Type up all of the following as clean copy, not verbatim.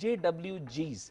JWGs।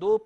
2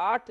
8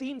3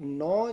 9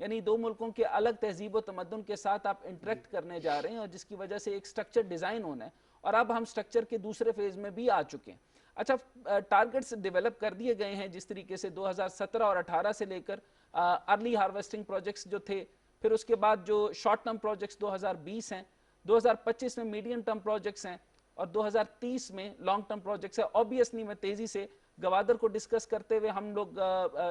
یعنی دو ملکوں کے الگ تہذیب و تمدن کے ساتھ آپ انٹریکٹ کرنے جا رہے ہیں، اور جس کی وجہ سے ایک سٹرکچر ڈیزائن ہونا ہے، اور اب ہم سٹرکچر کے دوسرے فیز میں بھی آ چکے ہیں۔ اچھا، ٹارگٹس ڈیولپ کر دیے گئے ہیں جس طریقے سے 2017 اور 18 سے لے کر ارلی ہارویسٹنگ پروجیکٹس جو تھے، پھر اس کے بعد جو شارٹ ٹرم پروجیکٹس 2020 ہیں، 2025 میں میڈیم ٹرم پروجیکٹس ہیں، اور 2030 میں لانگ ٹرم پروجیکٹس ہیں۔ اوبیسلی میں تیزی سے گوادر کو ڈسکس کرتے ہوئے ہم لوگ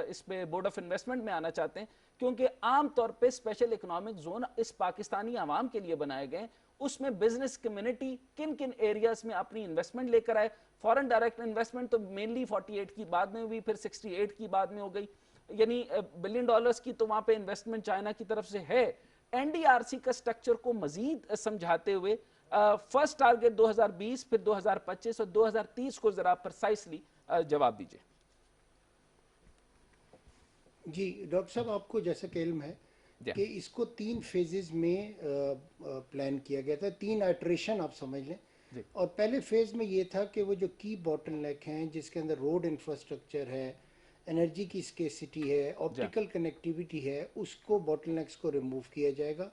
اس پہ بورڈ آف انویسٹمنٹ میں آنا چاہتے ہیں، کیونکہ عام طور پہ اسپیشل اکنامک زون اس پاکستانی عوام کے لیے بنائے گئے، اس میں بزنس کمیونٹی کن کن ایریاز میں اپنی انویسٹمنٹ لے کر آئے۔ فورن ڈائریکٹ انویسٹمنٹ تو مینلی 48 کی بعد میں ہوئی، پھر 68 کی بعد میں ہو گئی، یعنی بلین ڈالرز کی تو وہاں پہ انویسٹمنٹ چائنا کی طرف سے ہے۔ این ڈی آر سی کا سٹرکچر کو مزید سمجھاتے ہوئے فرسٹ ٹارگٹ 2020، پھر 2025 اور 2030 کو ذرا پرسائسلی جواب دیجئے۔ جی ڈاکٹر صاحب، آپ کو جیسا کہ علم ہے کہ اس کو 3 فیزز میں پلان کیا گیا تھا، 3 آئٹریشن آپ سمجھ لیں۔ اور پہلے فیز میں یہ تھا کہ وہ جو کی باٹل نیک ہیں جس کے اندر روڈ انفراسٹرکچر ہے، انرجی کی اسکیسٹی ہے، آپٹیکل کنیکٹیویٹی ہے، اس کو باٹل نیکس کو ریموو کیا جائے گا،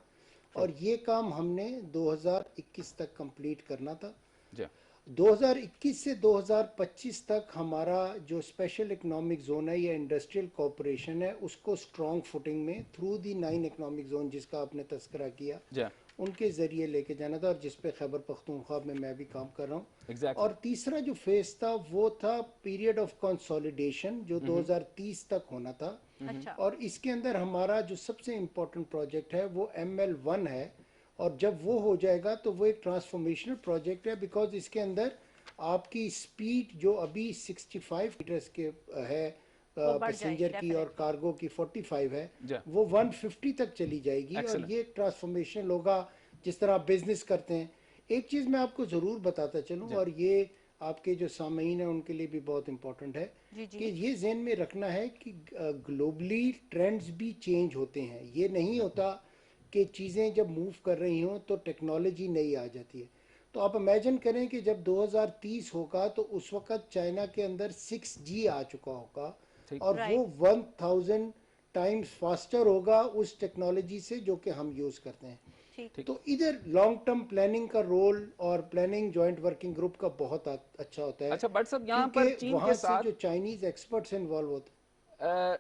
اور یہ کام ہم نے 2021 تک کمپلیٹ کرنا تھا۔ 2021 سے 2025 تک ہمارا جو اسپیشل اکنامک زون ہے یا انڈسٹریل کوآپریشن ہے، اس کو اسٹرانگ فوٹنگ میں تھرو دی 9 اکنامک زون جس کا آپ نے تذکرہ کیا، ان کے ذریعے لے کے جانا تھا، اور جس پہ خیبر پختونخوا میں بھی کام کر رہا ہوں۔ اور تیسرا جو فیز تھا وہ تھا پیریڈ آف کنسولیڈیشن، جو 2030 تک ہونا تھا، اور اس کے اندر ہمارا جو سب سے امپورٹنٹ پروجیکٹ ہے وہ ML1 ہے، اور جب وہ ہو جائے گا تو وہ ایک ٹرانسفارمیشنل پروجیکٹ ہے، بیکاز اس کے اندر آپ کی سپیڈ جو ابھی 65 میٹرز کے ہے پیسنجر کی اور کارگو کی 45 ہے، وہ 150 تک چلی جائے گی، اور یہ ٹرانسفارمیشن ہوگا جس طرح آپ بزنس کرتے ہیں۔ ایک چیز میں آپ کو ضرور بتاتا چلوں، اور یہ آپ کے جو سامعین ہیں ان کے لیے بھی بہت امپورٹنٹ ہے کہ یہ ذہن میں رکھنا ہے کہ گلوبلی ٹرینڈز بھی چینج ہوتے ہیں، یہ نہیں ہوتا کہ چیزیں جب موو کر رہی ہوں تو ٹیکنالوجی نئی آ جاتی ہے۔ تو آپ امیجن کریں کہ جب 2030 ہوگا تو اس وقت چائنا کے اندر 6G آ چکا ہوگا، اور وہ 1000 ٹائمز فاسٹر ہوگا اس ٹیکنالوجی سے جو کہ ہم یوز کرتے ہیں۔ تو ادھر لانگ ٹرم پلاننگ کا رول اور پلاننگ جوائنٹ ورکنگ گروپ کا بہت اچھا ہوتا ہے، اچھا بٹ صاحب یہاں پر چین وہاں کے سے ساتھ جو چائنیز ایکسپرٹس انوالو ہوتے ہیں۔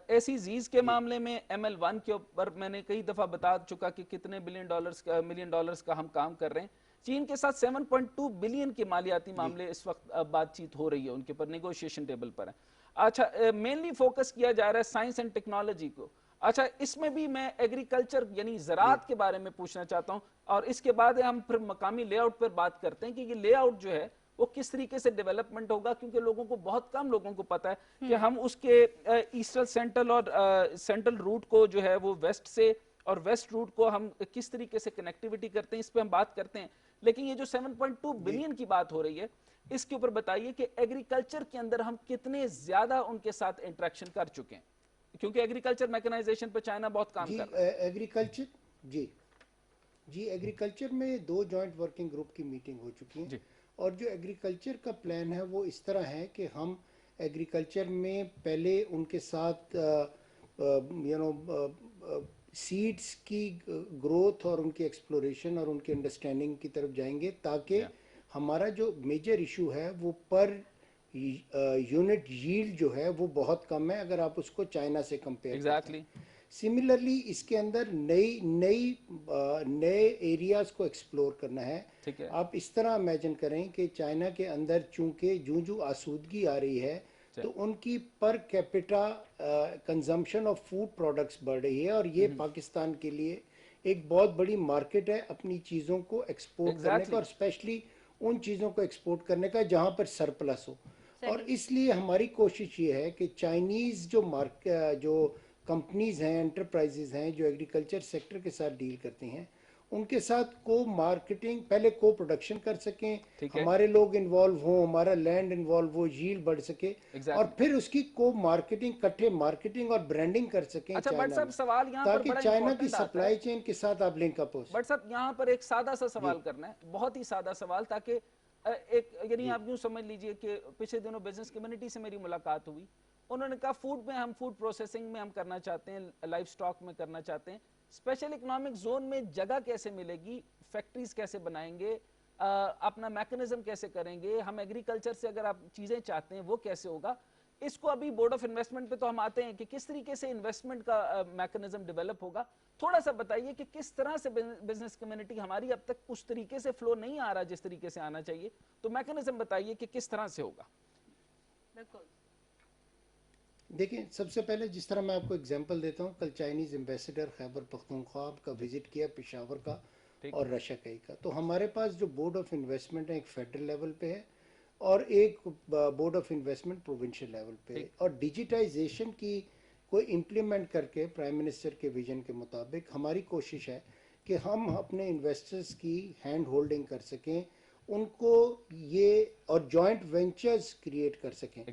ایسی زیز کے معاملے میں ML1 کے اوپر میں نے کئی دفعہ بتا چکا کہ کتنے ملین ڈالرز کا ہم کام کر رہے ہیں۔ چین کے ساتھ 7.2 بلین کے مالیاتی معاملے اس وقت بات چیت ہو رہی ہے، ان کے پر نیگوشیشن ٹیبل پر ہیں۔ اچھا، مینلی فوکس کیا جا رہا ہے سائنس اینڈ ٹیکنالوجی کو۔ اچھا، اس میں بھی میں ایگریکلچر یعنی زراعت کے بارے میں پوچھنا چاہتا ہوں، اور اس کے بعد ہم پھر مقامی لے آؤٹ پر بات کرتے ہیں کہ یہ لے آؤٹ جو ہے وہ کس طریقے سے ڈیولپمنٹ ہوگا، کیونکہ لوگوں کو بہت کم لوگوں کو پتا ہے کہ ہم اس کے ایسٹرن سینٹرل اور سینٹرل روٹ کو جو ہے وہ ویسٹ سے اور ویسٹ روٹ کو ہم کس طریقے سے کنیکٹیوٹی کرتے ہیں، اس پہ ہم بات کرتے ہیں۔ لیکن یہ جو 7.2 بلین کی بات ہو رہی ہے، اس کے اوپر بتائیے کہ ایگریکلچر کے اندر ہم کتنے زیادہ ان کے ساتھ انٹریکشن کر چکے ہیں، کیونکہ ایگریکلچر میکنائزیشن پہ چائنا بہت کام کر رہا ہے۔ ایگریکلچر جی ایگریکلچر میں 2 جوائنٹ ورکنگ گروپ کی میٹنگ ہو چکی ہیں، اور جو ایگریکلچر کا پلان ہے وہ اس طرح ہے کہ ہم ایگریکلچر میں پہلے ان کے ساتھ سیڈز کی گروتھ اور ان کی ایکسپلوریشن اور ان کی انڈرسٹینڈنگ کی طرف جائیں گے، تاکہ ہمارا جو میجر ایشو ہے وہ پر یونٹ ییلڈ جو ہے وہ بہت کم ہے اگر آپ اس کو چائنا سے کمپیئر کرتے ہیں۔ سملرلی اس کے اندر نئے ایریاز کو ایکسپلور کرنا ہے۔ آپ اس طرح امیجن کریں کہ چائنا کے اندر چونکہ جو آسودگی آ رہی ہے تو ان کی per capita consumption of food products بڑھ رہی ہے، اور یہ پاکستان کے لیے ایک بہت بڑی مارکیٹ ہے اپنی چیزوں کو ایکسپورٹ کرنے کا، اور اسپیشلی ان چیزوں کو ایکسپورٹ کرنے کا جہاں پر سرپلس ہو۔ اور اس لیے ہماری کوشش یہ ہے کہ چائنیز جو کمپنیز ہیں، انٹرپرائزز ہیں جو ایگریکلچر سیکٹر کے ساتھ ڈیل کرتی ہیں، ان کے ساتھ کو مارکیٹنگ پہلے کو پروڈکشن کر سکیں، ہمارے لوگ انوالو ہوں، ہمارا لینڈ انوالو ہو، ییلڈ بڑھ سکے، اور پھر اس کی کو مارکیٹنگ کٹھے مارکیٹنگ اور برانڈنگ کر سکیں چائنا میں، تاکہ چائنا کی سپلائی چین کے ساتھ آپ لنک اپ ہو سکیں۔ بٹ صاحب یہاں پر ایک سادہ سا سوال کرنا ہے، بہت ہی سادہ سوال، تاکہ ایک یعنی آپ یوں سمجھ لیجئے کہ پچھلے دنوں بزنس کمیونٹی سے میری ملاقات ہوئی، انہوں نے کہا فوڈ میں ہم فوڈ پروسیسنگ میں ہم کرنا چاہتے ہیں, لائف سٹاک میں کرنا چاہتے ہیں, اسپیشل اکنامک زون میں جگہ کیسے ملے گی, فیکٹریز کیسے بنائیں گے, اپنا میکنزم کیسے کریں گے, ہم ایگریکلچر سے اگر آپ چیزیں چاہتے ہیں وہ کیسے ہوگا. اس کو ابھی بورڈ آف انویسٹمنٹ پہ تو ہم آتے ہیں کہ کس طریقے سے انویسٹمنٹ کا میکنزم ڈیولپ ہوگا. تھوڑا سا بتائیے کہ کس طرح سے بزنس کمیونٹی ہماری اب تک اس طریقے سے فلو نہیں آ رہا جس طریقے سے آنا چاہیے, تو میکنزم بتائیے کہ کس طرح سے ہوگا. بالکل. دیکھیں سب سے پہلے جس طرح میں آپ کو اگزامپل دیتا ہوں, کل چائنیز ایمبیسڈر خیبر پختونخوا کا وزٹ کیا, پشاور کا اور رشکئی کا. تو ہمارے پاس جو بورڈ آف انویسٹمنٹ ہے ایک فیڈرل لیول پہ ہے اور ایک board of investment provincial level پہ ہے, اور ڈیجیٹائزیشن کی کوئی امپلیمنٹ کر کے پرائم منسٹر کے ویژن کے مطابق ہماری کوشش ہے کہ ہم اپنے انویسٹرز کی ہینڈ ہولڈنگ کر سکیں, ان کو یہ اور جوائنٹ وینچرز کریٹ کر سکیں.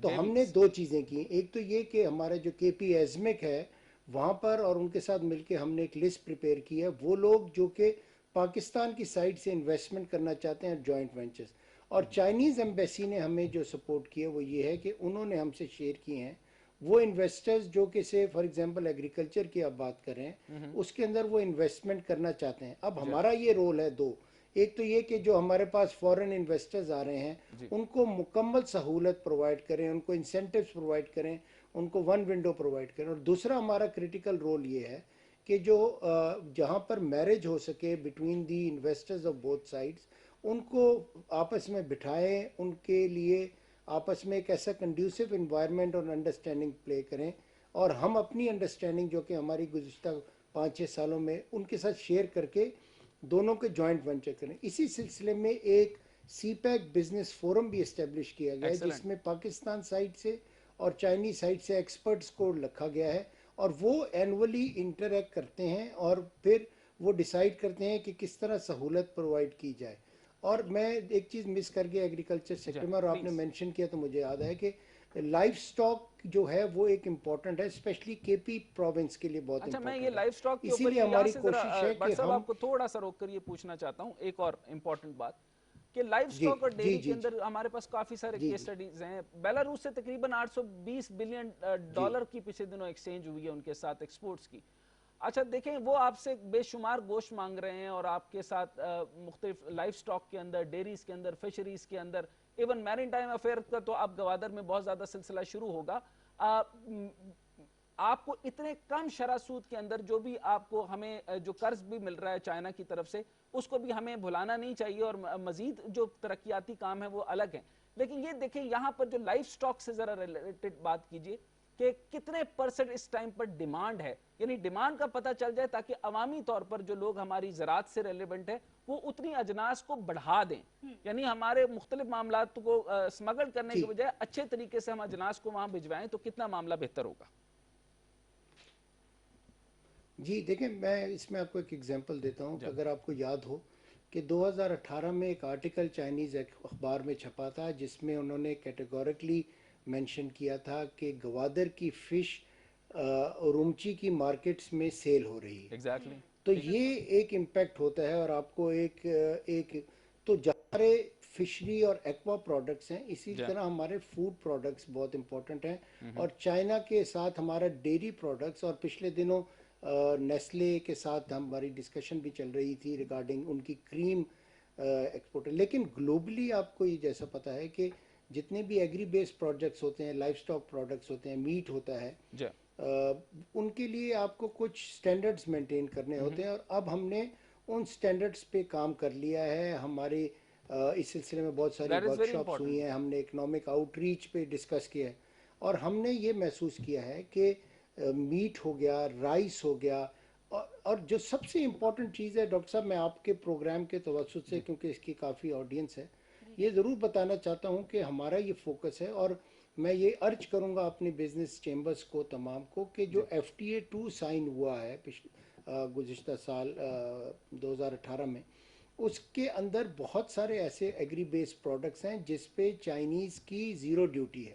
تو ہم نے دو چیزیں کی, ایک تو یہ کہ ہمارا جو کے پی ایزمک ہے وہاں پر اور ان کے ساتھ مل کے ہم نے ایک لسٹ پریپیئر کی ہے, وہ لوگ جو کہ پاکستان کی سائڈ سے انویسٹمنٹ کرنا چاہتے ہیں جوائنٹ وینچرز. اور چائنیز ایمبیسی نے ہمیں جو سپورٹ کیا وہ یہ ہے کہ انہوں نے ہم سے شیئر کیے ہیں وہ انویسٹرز جو کہ سے فار ایگزامپل ایگریکلچر کی آپ بات کر رہے ہیں, اس کے اندر وہ انویسٹمنٹ کرنا چاہتے ہیں. اب ہمارا یہ رول ہے دو, ایک تو یہ کہ جو ہمارے پاس فورن انویسٹرز آ رہے ہیں ان کو مکمل سہولت پرووائڈ کریں, ان کو انسینٹیوز پرووائڈ کریں, ان کو ون ونڈو پرووائڈ کریں. اور دوسرا ہمارا کریٹیکل رول یہ ہے کہ جو جہاں پر میرج ہو سکے between the investors of both sides, ان کو آپس میں بٹھائیں, ان کے لیے آپس میں ایک ایسا کنڈیوسو انوائرمنٹ اور انڈرسٹینڈنگ پلے کریں, اور ہم اپنی انڈرسٹینڈنگ جو کہ ہماری گزشتہ 5-6 سالوں میں ان کے ساتھ شیئر کر کے دونوں کے جوائنٹ وینچر کریں. اسی سلسلے میں ایک سی پیک بزنس فورم بھی اسٹیبلش کیا گیا ہے جس میں پاکستان سائڈ سے اور چائنیز سائڈ سے ایکسپرٹس کو رکھا گیا ہے, اور وہ اینولی انٹریکٹ کرتے ہیں اور پھر وہ ڈیسائیڈ کرتے ہیں کہ کس طرح سہولت پرووائڈ کی جائے. اور میں ایک چیز مس کر گیا ایگریکلچر سیکٹر میں, اور آپ نے مینشن کیا تو مجھے یاد ہے کہ لائف سٹاک جو ہے وہ ایک امپورٹنٹ ہے, اسپیشلی کے پی پروونس کے لیے بہت اچھا, میں یہ امپورٹنٹ ہے. لائف سٹاک کے اسی اوپر لیے یہاں ہماری سے ذرا کوشش ہے کہ بٹ صاحب ہم آپ کو تھوڑا سا روک کر یہ پوچھنا چاہتا ہوں ایک اور امپورٹنٹ بات کہ لائف جی سٹاک اور جی ڈیری کے جی اندر ہمارے پاس کافی سارے جی کیس جی سٹڈیز ہیں. بیلاروس سے تقریباً 820 بلین جی ڈالر کی پچھلے دنوں ایکسچینج ہوئی ہے ان کے ساتھ ایکسپورٹس کی. اچھا دیکھیں, وہ آپ سے بے شمار گوشت مانگ رہے ہیں اور آپ کے ساتھ مختلف لائف سٹاک کے اندر, ڈیریز کے اندر, فشریز کے اندر, ایون میرین ٹائم افیئر کا تو اب گوادر میں بہت زیادہ سلسلہ شروع ہوگا. آپ کو اتنے کم شرح سود کے اندر جو بھی آپ کو ہمیں جو قرض بھی مل رہا ہے چائنا کی طرف سے, اس کو بھی ہمیں بھلانا نہیں چاہیے, اور مزید جو ترقیاتی کام ہے وہ الگ ہیں. لیکن یہ دیکھیں یہاں پر جو لائف سٹاک سے ذرا ریلیٹڈ بات کیجئے کہ کتنے پرسنٹ اس ٹائم پر ڈیمانڈ ہے, یعنی ڈیمانڈ کا پتہ چل جائے تاکہ عوامی طور پر جو لوگ ہماری زراعت سے ریلیونٹ ہے وہ اتنی اجناس کو بڑھا دیں, یعنی ہمارے مختلف معاملات کو سمگل کرنے کے جی بجائے اچھے طریقے سے ہم اجناس کو وہاں بھجوائیں تو کتنا معاملہ بہتر ہوگا. جی دیکھیں, میں اس میں آپ کو ایک ایگزامپل دیتا ہوں کہ اگر آپ کو یاد ہو کہ 2018 میں ایک آرٹیکل چائنیز اخبار میں چھپا تھا جس میں انہوں نے کیٹیگورکلی مینشن کیا تھا کہ گوادر کی فش ارومچی کی مارکیٹس میں سیل ہو رہی ہے. ایگزیکٹلی. تو یہ ایک امپیکٹ ہوتا ہے, اور آپ کو ایک تو ہمارے فشری اور ایکوا پروڈکٹس ہیں, اسی طرح ہمارے فوڈ پروڈکٹس بہت امپورٹنٹ ہیں, اور چائنا کے ساتھ ہمارا ڈیری پروڈکٹس, اور پچھلے دنوں نیسلے کے ساتھ ہماری ڈسکشن بھی چل رہی تھی ریگارڈنگ ان کی کریم ایکسپورٹ. لیکن گلوبلی آپ کو یہ جیسا پتہ ہے کہ جتنے بھی ایگری بیس پروجیکٹس ہوتے ہیں, لائف سٹاک پروڈکٹس ہوتے ہیں, میٹ ہوتا ہے, ان کے لیے آپ کو کچھ سٹینڈرڈز مینٹین کرنے ہوتے ہیں, اور اب ہم نے ان سٹینڈرڈز پہ کام کر لیا ہے. ہمارے اس سلسلے میں بہت ساری ورکشاپس ہوئی ہیں, ہم نے اکنامک آؤٹ ریچ پہ ڈسکس کیا ہے, اور ہم نے یہ محسوس کیا ہے کہ میٹ ہو گیا, رائس ہو گیا, اور جو سب سے امپورٹنٹ چیز ہے ڈاکٹر صاحب, میں آپ کے پروگرام کے توسط سے کیونکہ اس کی کافی آڈینس ہے, یہ ضرور بتانا چاہتا ہوں کہ ہمارا یہ فوکس ہے, اور میں یہ ارج کروں گا اپنی بزنس چیمبرز کو تمام کو کہ جو FTA2 سائن ہوا ہے گزشتہ سال 2018 میں, اس کے اندر بہت سارے ایسے ایگری بیس پروڈکٹس ہیں جس پہ چائنیز کی زیرو ڈیوٹی ہے,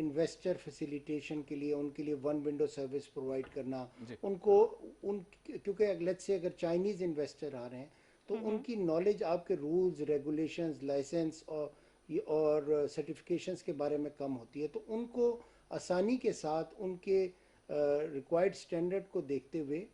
انویسٹر فیسیلیٹیشن کے لیے ان کے لیے ون ونڈو سروس پرووائڈ کرنا, جی. ان کو کیونکہ لیٹس سے اگر چائنیز انویسٹر آ رہے ہیں تو ان کی نالج آپ کے رولز ریگولیشنز لائسنس اور سرٹیفکیشنز کے بارے میں کم ہوتی ہے, تو ان کو آسانی کے ساتھ ان کے ریکوائرڈ اسٹینڈرڈ کو دیکھتے ہوئے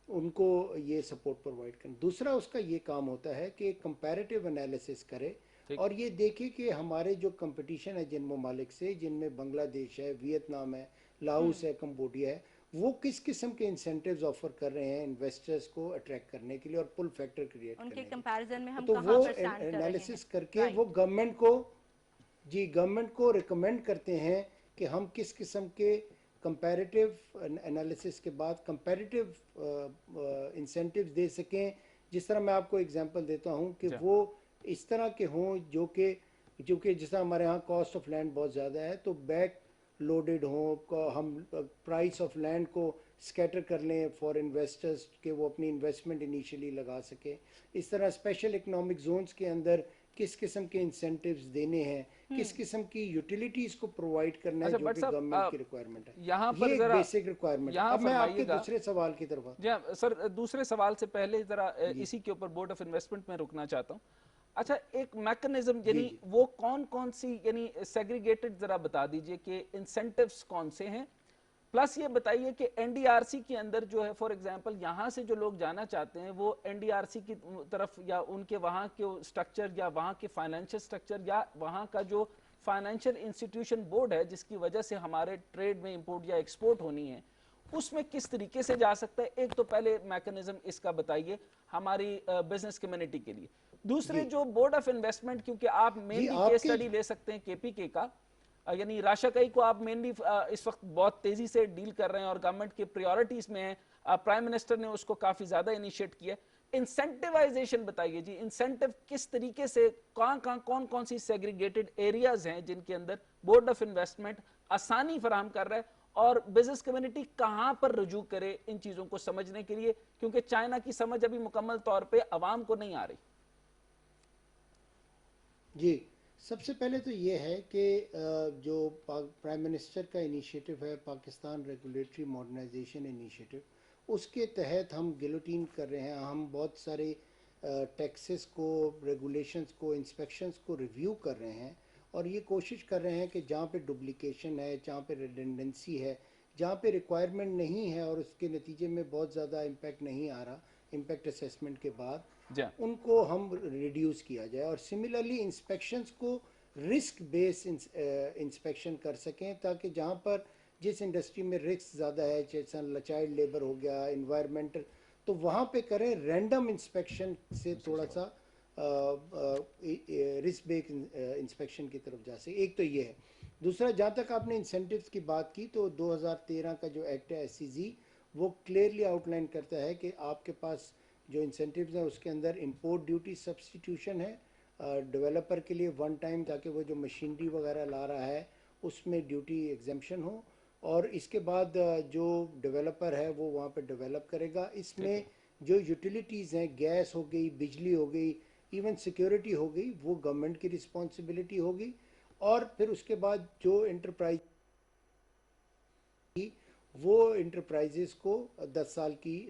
ان کو یہ سپورٹ پرووائڈ کرنا. دوسرا اس کا یہ کام ہوتا ہے کہ کمپیریٹیو انالیسس کرے اور یہ دیکھے کہ ہمارے جو کمپٹیشن ہے جن ممالک سے, جن میں بنگلہ دیش ہے, ویتنام ہے, لاؤس ہے, کمبوڈیا ہے, وہ کس قسم کے انسینٹیوز آفر کر رہے ہیں انویسٹرز کو اٹریکٹ کرنے کے لیے اور پل فیکٹر کریٹ کرنے کے لیے. تو وہ انالیسس کر کے وہ گورنمنٹ کو ریکمینڈ کرتے ہیں کہ ہم کس قسم کے کمپیریٹیو انالیسس کے بعد کمپیریٹیو انسینٹیوز دے سکیں. جس طرح میں آپ کو اگزامپل دیتا ہوں کہ وہ اس طرح کے ہوں جو کہ جس طرح ہمارے ہاں کاسٹ آف لینڈ بہت زیادہ ہے تو بیک لوڈڈ ہوں, ہم پرائس آف لینڈ کو سکیٹر کر لیں فار انویسٹرز کہ وہ اپنی انویسٹمنٹ انیشیلی لگا سکیں. اس طرح اسپیشل اکنامک زونز کے اندر کس قسم کے انسینٹیوز دینے ہیں, کس قسم کی یوٹیلیٹیز کو پرووائڈ کرنا ہے جو کہ گورنمنٹ کی ریکوائرمنٹ ہے. یہ ایک بیسک ریکوائرمنٹ ہے. اب میں آپ کے دوسرے سوال کی طرف جی سر, دوسرے سوال سے پہلے ذرا اسی کے اوپر بورڈ آف انویسٹمنٹ میں رکنا چاہتا ہوں. اچھا, ایک میکنزم یعنی وہ کون سی یعنی سیگریگیٹڈ ذرا بتا دیجئے کہ انسینٹیوز کون سے ہیں, پلس یہ بتائیے کہ این ڈی آر سی کے اندر جو ہے فار ایگزامپل یہاں سے جو لوگ جانا چاہتے ہیں وہ این ڈی آر سی کی طرف یا ان کے وہاں کے سٹرکچر یا وہاں کے فائنینشل سٹرکچر یا وہاں کا جو فائنینشل انسٹیٹیوشن بورڈ ہے جس کی وجہ سے ہمارے ٹریڈ میں امپورٹ یا ایکسپورٹ ہونی ہے, اس میں کس طریقے سے جا سکتا ہے. ایک تو پہلے میکنزم اس کا بتائیے ہماری بزنس کمیونٹی کے لیے. دوسرے جو بورڈ آف انویسٹمنٹ, کیونکہ آپ مینلی کیس سٹڈی لے سکتے ہیں کے پی کے کا, یعنی راشاکئی کو آپ مینلی اس وقت بہت تیزی سے ڈیل کر رہے ہیں اور گورنمنٹ کے پریورٹیز میں ہیں, پرائم منسٹر نے اس کو کافی زیادہ انیشیٹ کیا. انسینٹیوائزیشن بتائیے جی, انسینٹیو کس طریقے سے کون سی سیگریگیٹڈ ایریاز ہیں جن کے اندر بورڈ آف انویسٹمنٹ آسانی فراہم کر رہا ہے, اور بزنس کمیونٹی کہاں پر رجوع کرے ان چیزوں کو سمجھنے کے لیے, کیونکہ چائنا کی سمجھ ابھی مکمل طور پہ عوام کو نہیں آ رہی. جی, سب سے پہلے تو یہ ہے کہ جو پرائم منسٹر کا انیشیٹو ہے پاکستان ریگولیٹری ماڈرنائزیشن انیشیٹو, اس کے تحت ہم گلوٹین کر رہے ہیں. ہم بہت سارے ٹیکسز کو, ریگولیشنز کو, انسپیکشنز کو ریویو کر رہے ہیں اور یہ کوشش کر رہے ہیں کہ جہاں پہ ڈپلیکیشن ہے, جہاں پہ ریڈنڈنسی ہے, جہاں پہ ریکوائرمنٹ نہیں ہے اور اس کے نتیجے میں بہت زیادہ امپیکٹ نہیں آ رہا امپیکٹ اسیسمنٹ کے بعد, ان کو ہم ریڈیوس کیا جائے. اور سملرلی انسپیکشنز کو رسک بیس انسپیکشن کر سکیں تاکہ جہاں پر جس انڈسٹری میں رسک زیادہ ہے, جیسے چائلڈ لیبر ہو گیا, انوائرمنٹل, تو وہاں پہ کریں رینڈم انسپیکشن سے تھوڑا سا رسک بیس انسپیکشن کی طرف جا سکے. ایک تو یہ ہے. دوسرا, جہاں تک آپ نے انسینٹیوز کی بات کی تو 2013 کا جو ایکٹ ہے ایس سی زی, وہ کلیئرلی آؤٹ لائن کرتا ہے کہ آپ کے پاس جو انسینٹیوز ہیں اس کے اندر امپورٹ ڈیوٹی سبسٹیٹیوشن ہے ڈیولپر کے لیے ون ٹائم, تاکہ وہ جو مشینری وغیرہ لا رہا ہے اس میں ڈیوٹی ایگزمپشن ہو, اور اس کے بعد جو ڈیولپر ہے وہ وہاں پہ ڈیولپ کرے گا. اس میں جو یوٹیلیٹیز ہیں, گیس ہو گئی, بجلی ہو گئی, ایون سیکیورٹی ہو گئی, وہ گورنمنٹ کی رسپانسبلٹی ہوگی. اور پھر اس کے بعد جو انٹرپرائز وہ انٹرپرائزز کو 10 سال کی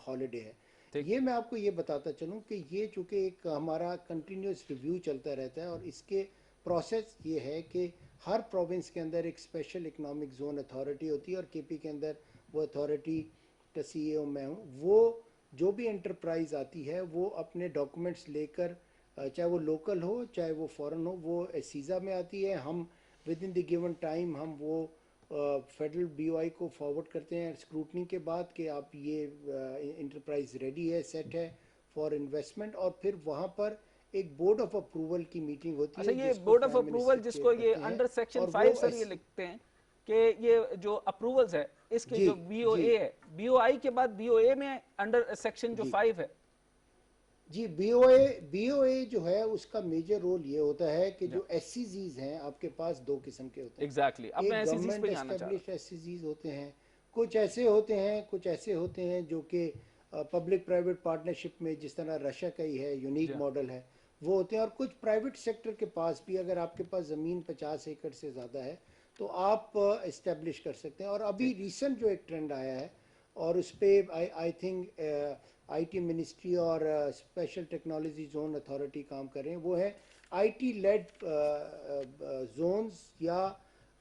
ہالیڈے ہے. یہ میں آپ کو یہ بتاتا چلوں کہ یہ چونکہ ایک ہمارا کنٹینیوس ریویو چلتا رہتا ہے, اور اس کے پروسیس یہ ہے کہ ہر پروونس کے اندر ایک اسپیشل اکنامک زون اتھارٹی ہوتی ہے, اور کے پی کے اندر وہ اتھارٹی کا سی اے او میں ہوں. وہ جو بھی انٹرپرائز آتی ہے وہ اپنے ڈاکومنٹس لے کر, چاہے وہ لوکل ہو چاہے وہ فورن ہو, وہ سیزا میں آتی ہے. ہم with in the given time ہم وہ فیڈرل بی او آئی کو فارورڈ کرتے ہیں اسکروٹنی کے بعد کہ آپ یہ انٹرپرائز ریڈی ہے, سیٹ ہے فار انویسٹمنٹ. اور پھر وہاں پر ایک بورڈ آف اپروول کی میٹنگ ہوتی ہے. یہ بورڈ آف اپروول جس کو یہ انڈر سیکشن 5 سر یہ لکھتے ہیں کہ یہ جو اپروولز ہے اس کے جو بی او اے ہے, بی او آئی کے بعد بی او اے میں انڈر سیکشن جو 5 ہے. جی, بی او اے جو ہے اس کا میجر رول یہ ہوتا ہے کہ جو ایس سی زیز ہیں آپ کے پاس دو قسم کے ہوتے ہیں. ایک گورنمنٹ اسٹیبلشڈ ایس سی زیز ہوتے ہیں, کچھ ایسے ہوتے ہیں جو کہ پبلک پرائیویٹ پارٹنرشپ میں, جس طرح راشاکئی ہے, یونیک ماڈل ہے, وہ ہوتے ہیں. اور کچھ پرائیویٹ سیکٹر کے پاس بھی, اگر آپ کے پاس زمین 50 ایکڑ سے زیادہ ہے تو آپ اسٹیبلش کر سکتے ہیں. اور ابھی ریسنٹ جو ایک ٹرینڈ آیا ہے اور اس پہ I think I T ministry اور اسپیشل ٹیکنالوجی زون اتھارٹی کام کر رہے ہیں, وہ ہے آئی ٹی لیڈ زونز یا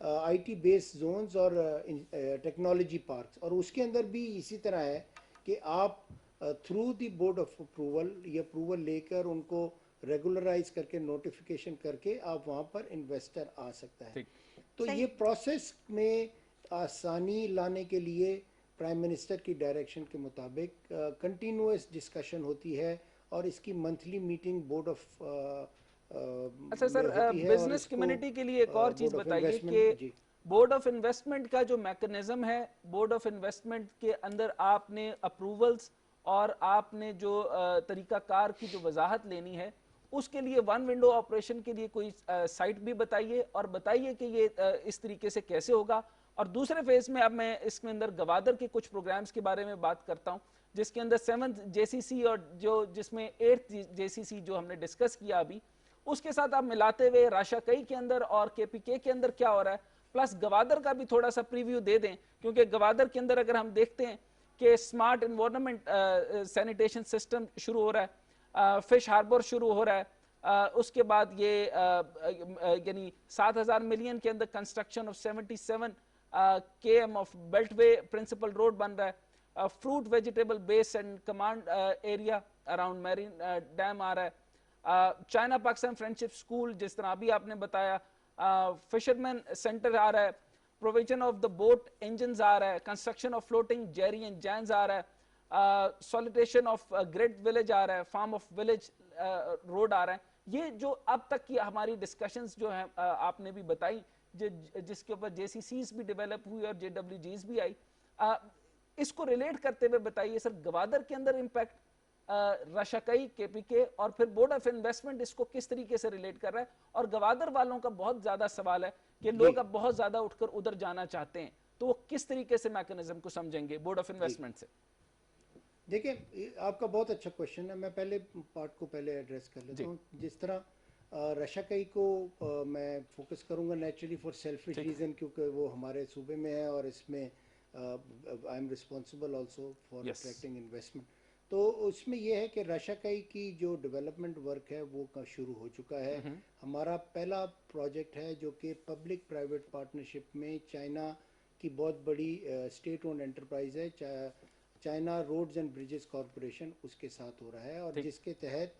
آئی ٹی بیس زونز اور ٹیکنالوجی پارکس. اور اس کے اندر بھی اسی طرح ہے کہ آپ through the board of approval یہ اپروول لے کر ان کو ریگولرائز کر کے نوٹیفیکیشن کر کے آپ وہاں پر انویسٹر آ سکتا ہے. تو یہ پروسیس میں آسانی لانے کے لیے پرائم منسٹر کی ڈائریکشن کے مطابق کنٹینیوس ڈسکشن ہوتی ہے اور اس کی منتھلی میٹنگ بورڈ آف اچھا سر, بزنس کمیونٹی کے لیے ایک اور چیز بتائیے کہ بورڈ آف انویسٹمنٹ کا جو میکنزم ہے, بورڈ آف انویسٹمنٹ کے اندر آپ نے اپروولز اور آپ نے جو طریقہ کار کی جو وضاحت لینی ہے اس کے لیے ون ونڈو آپریشن کے لیے کوئی سائٹ بھی بتائیے, اور بتائیے کہ یہ اس طریقے سے کیسے ہوگا. اور دوسرے فیز میں اب میں اس کے اندر گوادر کے کچھ پروگرامز کے بارے میں بات کرتا ہوں, جس کے اندر 7th JCC اور جس میں 8th JCC جو ہم نے ڈسکس کیا ابھی, اس کے ساتھ آپ ملاتے ہوئے راشا کئی کے اندر اور KPK کے اندر کیا ہو رہا ہے, پلس گوادر کا بھی تھوڑا سا پریویو دے دیں, کیونکہ گوادر کے اندر اگر ہم دیکھتے ہیں کہ سمارٹ انوائرمنٹ سینیٹیشن سسٹم شروع ہو رہا ہے, فش ہاربر شروع ہو رہا ہے, اس کے بعد یہ یعنی 7,000 ملین کے اندر construction of 77 km of belt way principal road بن رہا ہے, fruit vegetable base and command area around Mirani dam آ رہا ہے, چائنا پاکستان فرینڈشپ سکول جس طرح ابھی آپ نے بتایا, فشرمین سینٹر آ رہا ہے, provision of the boat engines آ رہا ہے, construction of floating jetty and جینز آ رہا ہے, سولیٹیشن آف گریٹ ولیج آ رہا ہے, فارم آف ولیج روڈ آ رہا ہے. یہ جو اب تک کی ہماری ڈسکشنز جو ہیں آپ نے بھی بتائی, جس کے اوپر JCCs بھی ڈیولپ ہوئی اور JWGs بھی آئی, اس کو ریلیٹ کرتے ہوئے بتائیے سر گوادر کے اندر امپیکٹ, رشاکئی KPK اور پھر بورڈ آف انویسٹمنٹ اس کو کس طریقے سے ریلیٹ کر رہا ہے. اور گوادر والوں کا بہت زیادہ سوال ہے کہ لوگ اب بہت زیادہ اٹھ کر ادھر جانا چاہتے ہیں, تو وہ کس طریقے سے میکنزم کو سمجھیں گے بورڈ آف انویسٹمنٹ سے. دیکھیں آپ کا بہت اچھا کوشچن ہے, میں پہلے پارٹ کو پہلے ایڈریس کر لیتا ہوں. جس طرح رشاکئی کو میں فوکس کروں گا نیچرلی فار سیلفش ریزن, کیونکہ وہ ہمارے صوبے میں ہے اور اس میں I am responsible also for attracting investment. تو اس میں یہ ہے کہ رشاکئی کی جو ڈیولپمنٹ ورک ہے وہ شروع ہو چکا ہے. ہمارا پہلا پروجیکٹ ہے جو کہ پبلک پرائیویٹ پارٹنرشپ میں چائنا کی بہت بڑی اسٹیٹ اونڈ انٹرپرائز ہے, China roads and bridges corporation, اس کے ساتھ ہو رہا ہے, اور جس کے تحت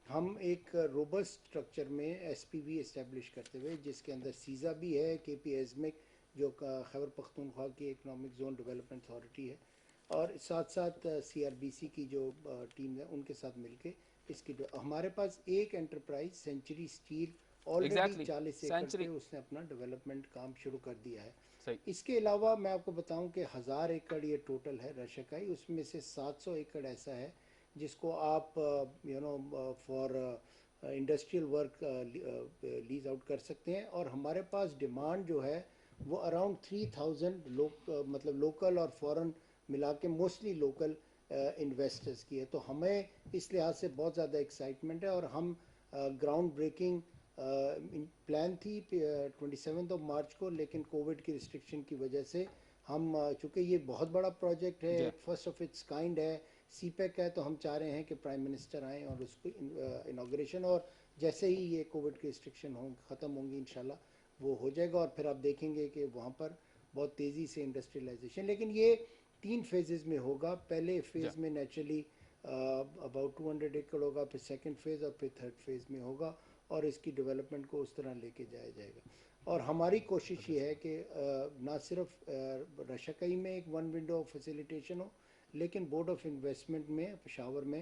ہم ایک روبسٹ اسٹرکچر میں SPV اسٹیبلش کرتے ہوئے, جس کے اندر سیزا بھی ہے, KP ایزمک جو خیبر پختونخوا کی اکنامک زون ڈیولپمنٹ اتھارٹی ہے, اور ساتھ ساتھ CRBC کی جو ٹیم ہے ان کے ساتھ مل کے اس کی ہمارے پاس ایک انٹرپرائز سینچری اسٹیل آلریڈی 40 ایکڑ پہ اس نے اپنا ڈیولپمنٹ کام شروع کر دیا ہے. اس کے علاوہ میں آپ کو بتاؤں کہ 1000 ایکڑ یہ ٹوٹل ہے رشاکئی, اس میں سے 700 ایکڑ ایسا ہے جس کو آپ for industrial work lease out کر سکتے ہیں. اور ہمارے پاس ڈیمانڈ جو ہے وہ اراؤنڈ 3000 مطلب لوکل اور فورن ملا کے موسٹلی لوکل انویسٹرز کی ہے. تو ہمیں اس لحاظ سے بہت زیادہ ایکسائٹمنٹ ہے, اور ہم گراؤنڈ بریکنگ پلان تھی 27 مارچ کو, لیکن کووڈ کی ریسٹرکشن کی وجہ سے ہم, چونکہ یہ بہت بڑا پروجیکٹ ہے, فرسٹ آف اٹس کائنڈ ہے, CPEC ہے, تو ہم چاہ رہے ہیں کہ پرائم منسٹر آئیں اور اس کو انوگریشن, اور جیسے ہی یہ کووڈ کی ریسٹرکشن ختم ہوں گی انشاءاللہ وہ ہو جائے گا, اور پھر آپ دیکھیں گے کہ وہاں پر بہت تیزی سے انڈسٹریلائزیشن. لیکن یہ 3 فیزز میں ہوگا. پہلے فیز میں نیچرلی اباؤٹ 200 ایکڑ ہوگا, پھر سیکنڈ فیز اور پھر تھرڈ فیز میں ہوگا, اور اس کی ڈیولپمنٹ کو اس طرح لے کے جایا جائے گا. اور ہماری کوشش یہ ہے کہ نہ صرف رشاکئی میں ایک ون ونڈو فیسیلیٹیشن ہو, لیکن بورڈ آف انویسٹمنٹ میں پشاور میں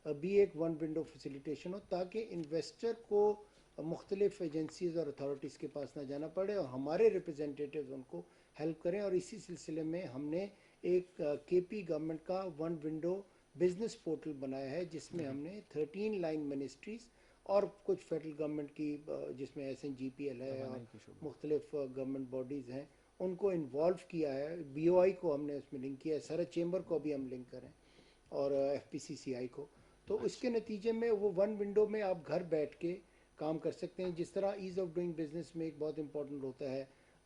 بھی ایک ون ونڈو فیسیلیٹیشن ہو, تاکہ انویسٹر کو مختلف ایجنسیز اور اتھارٹیز کے پاس نہ جانا پڑے, اور ہمارے ریپرزینٹیٹیوز ان کو ہیلپ کریں. اور اسی سلسلے میں ہم نے ایک KP گورنمنٹ کا ون ونڈو بزنس پورٹل بنایا ہے, جس میں ہم نے 13 لائن منسٹریز اور کچھ فیڈرل گورنمنٹ کی, جس میں SNGPL ہے اور مختلف گورنمنٹ باڈیز ہیں, ان کو انوالو کیا ہے. BOI کو ہم نے اس میں لنک کیا ہے, سرحد چیمبر کو بھی ہم لنک کریں, اور FPCCI کو. تو اس کے نتیجے میں وہ ون ونڈو میں آپ گھر بیٹھ کے کام کر سکتے ہیں. جس طرح ایز آف ڈوئنگ بزنس میں ایک بہت امپورٹنٹ ہوتا ہے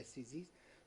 SCCs,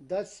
10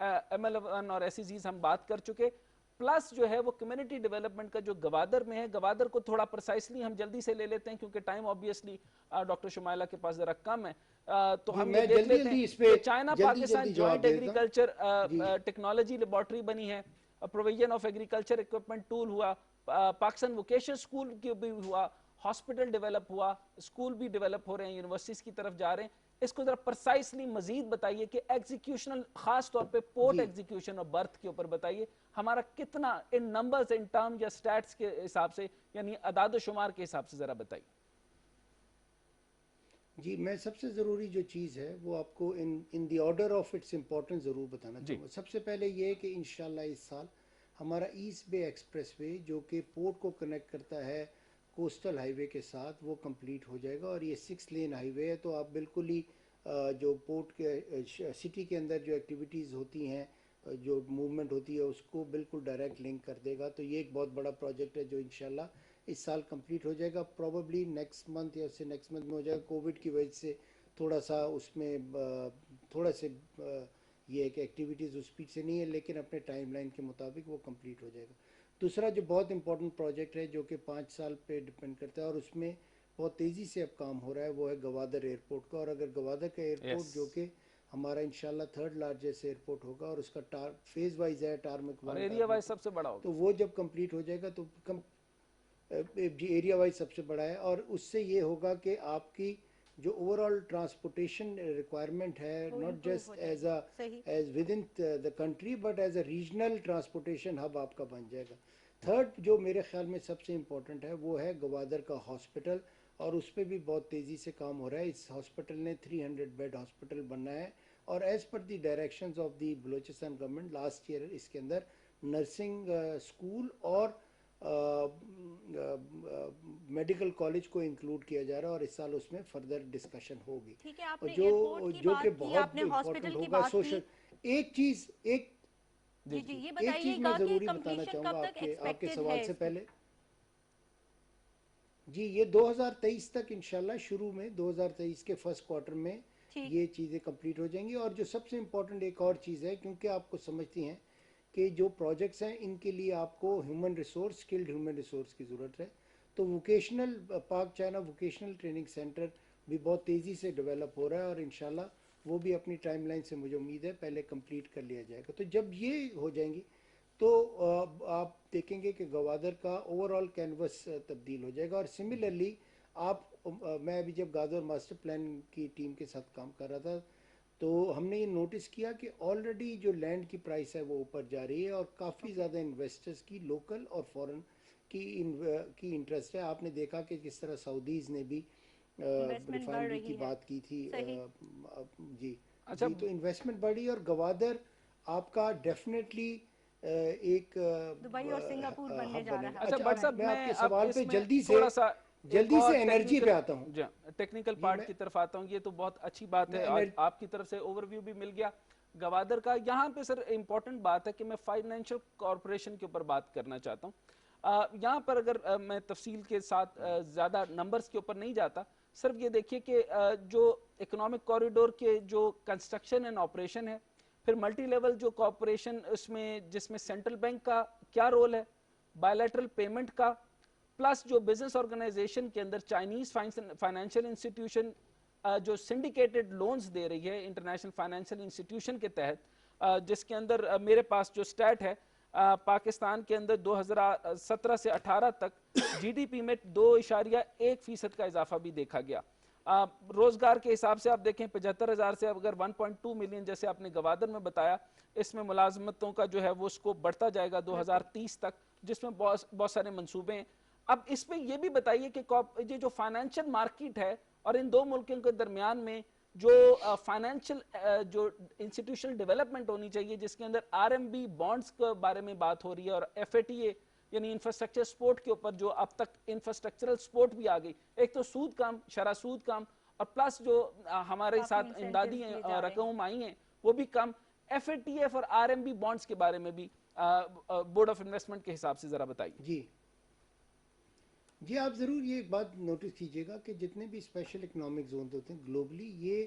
ML1 اور SEZs ہم بات کر چکے. پلس جو ہے وہ کمیونٹی ڈیولپمنٹ کا جو گوادر میں ہے, گوادر کو تھوڑا پرسائسلی ہم جلدی سے لے لیتے ہیں کیونکہ ٹائم آبویسلی ڈاکٹر شمائلہ کے پاس ذرا کم ہے, تو ہم یہ دیکھ لیتے ہیں کہ China Pakistan joint agriculture technology laboratory بنی ہے, provision of agriculture equipment tool ہوا, پاکستان ووکیشن اسکول کی بھی ہوا, ہاسپٹل ڈیولپ ہوا, اسکول بھی ڈیولپ ہو رہے ہیں, یونیورسٹیز کی طرف جا رہے ہیں. اس کو ذرا پرسائسلی مزید بتائیے کہ ایگزیکیوشنل, خاص طور پہ پورٹ ایگزیکیوشن اور برتھ کے اوپر بتائیے ہمارا کتنا ان نمبرز ان ٹرم یا سٹیٹس کے حساب سے, یعنی اعداد و شمار کے حساب سے ذرا بتائیے. جی میں سب سے ضروری جو چیز ہے وہ آپ کو in the order of its importance ضرور بتانا چاہوں گا. سب سے پہلے یہ ہے کہ انشاءاللہ اس سال ہمارا ایسٹ بے ایکسپریس وے جو کہ پورٹ کو کنیکٹ کرتا ہے کوسٹل ہائی وے کے ساتھ, وہ کمپلیٹ ہو جائے گا. اور یہ 6 لین ہائی وے ہے, تو آپ بالکل ہی جو پورٹ کے سٹی کے اندر جو ایکٹیویٹیز ہوتی ہیں, جو موومنٹ ہوتی ہے, اس کو بالکل ڈائریکٹ لنک کر دے گا. تو یہ ایک بہت بڑا پروجیکٹ ہے جو انشاءاللہ اس سال کمپلیٹ ہو جائے گا. پروبیبلی نیکسٹ منتھ یا اس سے نیکسٹ منتھ میں ہو جائے گا. کووڈ کی وجہ سے تھوڑا سا اس میں تھوڑا سے یہ ہے کہ ایکٹیویٹیز اس اسپیڈ سے نہیں ہے, لیکن اپنے ٹائم لائن کے مطابق وہ کمپلیٹ ہو جائے گا. دوسرا جو بہت امپورٹنٹ پروجیکٹ ہے جو کہ 5 سال پہ ڈپینڈ کرتا ہے اور اس میں بہت تیزی سے اب کام ہو رہا ہے, وہ ہے گوادر ایئرپورٹ کا. اور اگر گوادر کا ایئرپورٹ جو کہ ہمارا انشاءاللہ 3rd لارجسٹ ایئرپورٹ ہوگا, اور اس کا فیز وائز ہے, ٹارمک 1 ایریا وائز سب سے بڑا ہوگا, تو وہ جب کمپلیٹ ہو جائے گا تو ایریا وائز سب سے بڑا ہے. اور اس سے یہ ہوگا کہ آپ کی جو اوور آل ٹرانسپورٹیشن ریکوائرمنٹ ہے, not just as with in the country but as a regional transportation hub آپ کا بن جائے گا. تھرڈ جو میرے خیال میں سب سے امپورٹنٹ ہے وہ ہے گوادر کا ہاسپٹل, اور اس پہ بھی بہت تیزی سے کام ہو رہا ہے. اس ہاسپٹل نے 300 بیڈ ہاسپٹل بننا ہے, اور as per the directions of the Balochistan government last year اس کے اندر نرسنگ اسکول اور میڈیکل کالج کو انکلوڈ کیا جا رہا ہے, اور اس سال اس میں فردر ڈسکشن ہوگی. اور جو کہ بہت امپورٹنٹ ہوگا سوشل. ایک چیز ایک چیز میں ضروری بتانا چاہوں گا آپ کے سوال سے پہلے. جی یہ 2023 تک انشاءاللہ, شروع میں 2023 کے فرسٹ کوارٹر میں یہ چیزیں کمپلیٹ ہو جائیں گی. اور جو سب سے امپورٹنٹ ایک اور چیز ہے, کیونکہ آپ کو سمجھتی ہیں کہ جو پروجیکٹس ہیں ان کے لیے آپ کو human resource, skilled human resource کی ضرورت ہے. تو ووکیشنل پاک چائنا ووکیشنل ٹریننگ سینٹر بھی بہت تیزی سے ڈیولپ ہو رہا ہے, اور انشاءاللہ وہ بھی اپنی ٹائم لائن سے مجھے امید ہے پہلے کمپلیٹ کر لیا جائے گا. تو جب یہ ہو جائیں گی تو آپ دیکھیں گے کہ گوادر کا اوور آل کینوس تبدیل ہو جائے گا. اور سملرلی میں ابھی جب گوادر ماسٹر پلان کی ٹیم کے ساتھ کام کر رہا تھا تو ہم نے یہ نوٹس کیا کہ آلریڈی جو لینڈ کی پرائس ہے وہ اوپر جا رہی ہے, اور کافی زیادہ انویسٹرز کی لوکل اور فورن کی انٹرسٹ ہے. آپ نے دیکھا کہ کس طرح سعودیز نے بھی ریفائنری کی بات کی تھی. جی تو انویسٹمنٹ بڑھی, اور گوادر آپ کا ڈیفینیٹلی ایک دبئی اور سنگاپور بننے جا رہا ہے. اچھا میں آپ کے سوال پہ جلدی سے انرجی پہ آتا ہوں, ٹیکنیکل پارٹ کی طرف آتا ہوں. یہ تو بہت اچھی بات ہے, آپ کی طرف سے اوور ویو بھی مل گیا گوادر کا. یہاں پہ سر امپورٹنٹ بات ہے کہ میں فائنینشل کارپوریشن کے اوپر بات کرنا چاہتا ہوں. یہاں پر اگر میں تفصیل کے ساتھ زیادہ نمبرز کے اوپر نہیں جاتا, صرف یہ دیکھیے کہ جو اکنامک کوریڈور کے جو کنسٹرکشن اینڈ آپریشن ہے, پھر ملٹی لیول جو کوآپریشن اس میں جس میں سینٹرل بینک کا کیا رول ہے, بائیلیٹرل پیمنٹ کا, پلس جو بزنس آرگنائزیشن کے اندر چائنیز فائنینشیل انسٹیٹیوشن جو سنڈیکیٹڈ لونز دے رہی ہے انٹرنیشنل فائنینشیل انسٹیٹیوشن کے تحت, جس کے اندر میرے پاس جو سٹیٹ ہے پاکستان کے اندر 2017 سے 18 تک جی ڈی پی میں 2.1% کا اضافہ بھی دیکھا گیا. روزگار کے حساب سے آپ دیکھیں 75,000 سے اگر 1.2 ملین جیسے آپ نے گوادر میں بتایا, اس میں ملازمتوں کا جو ہے وہ اسکوپ بڑھتا جائے گا 2030 تک, جس میں بہت سارے منصوبے ہیں. اب اس میں یہ بھی بتائیے کہ یہ جو فائنینشل مارکیٹ ہے اور ان دو ملکوں کے درمیان میں جو فائنینشل جو انسٹیٹیوشنل ڈیولپمنٹ ہونی چاہیے, جس کے اندر RMB بانڈز کے بارے میں بات ہو رہی ہے, اور FATA یعنی انفراسٹرکچر سپورٹ کے اوپر جو اب تک انفراسٹرکچرل سپورٹ بھی آ گئی. ایک تو سود کم, شرح سود کم, اور پلس جو ہمارے ساتھ امدادی رقم آئی ہیں وہ بھی کم. FATF اور RMB بانڈز کے بارے میں بھی بورڈ آف انویسٹمنٹ کے حساب سے ذرا بتائیے. جی آپ ضرور یہ بات نوٹس کیجئے گا کہ جتنے بھی اسپیشل اکنامک زونز ہوتے ہیں گلوبلی, یہ